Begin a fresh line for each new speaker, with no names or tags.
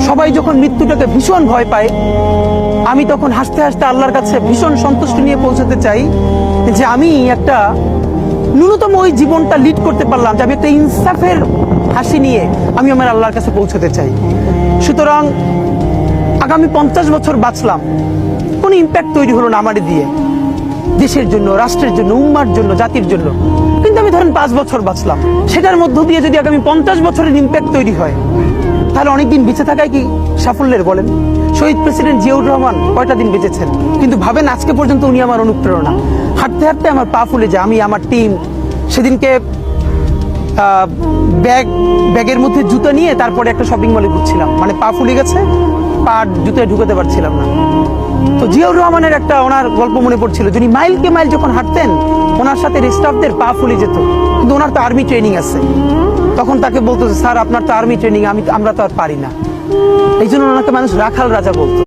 সবাই যখন মৃত্যুটাকে ভীষণ ভয় পায়, আমি তখন হাসতে হাসতে আল্লাহর কাছে ভীষণ সন্তুষ্টি নিয়ে পৌঁছাতে চাই যে আমি একটা ন্যূনতম ওই জীবনটা লিড করতে পারলাম, যে আমি একটা ইনসাফের হাসি নিয়ে আমি আমার আল্লাহর কাছে পৌঁছাতে চাই। সুতরাং আগামী 50 বছর বাঁচলাম, কোনো ইম্প্যাক্ট তৈরি হলো না আমার দিয়ে, দেশের জন্য, রাষ্ট্রের জন্য, উম্মার জন্য, জাতির জন্য। কিন্তু আমি ধরেন 5 বছর বাঁচলাম, সেটার মধ্য দিয়ে যদি আগামী 50 বছরের ইম্প্যাক্ট তৈরি হয়, তাহলে অনেকদিন বেঁচে থাকায় কি সাফল্যের বলেন? শহীদ প্রেসিডেন্ট জিয়াউর রহমান কয়টা দিন বেঁচেছেন, কিন্তু ভাবেন আজকে পর্যন্ত উনি আমার অনুপ্রেরণা। হাঁটতে হাঁটতে আমার পা ফুলে যায়। আমি, আমার টিম সেদিনকে ব্যাগের মধ্যে জুতো নিয়ে তারপরে একটা শপিং মলে ঘুরছিলাম, মানে পা ফুলে গেছে, পা জুতোয় ঢুকাতে পারছিলাম না। তো জিয়াউর রহমানের একটা ওনার গল্প মনে পড়ছিল, যিনি মাইলকে মাইল যখন হাঁটতেন, ওনার সাথে স্টাফদের পা ফুলে যেত, কিন্তু ওনার তো আর্মি ট্রেনিং আছে। তখন তাকে বলতো, স্যার আপনার তো আর্মি ট্রেনিং, আমরা তো আর পারি না। এই জন্য ওনাকে মানুষ রাখাল রাজা বলতো।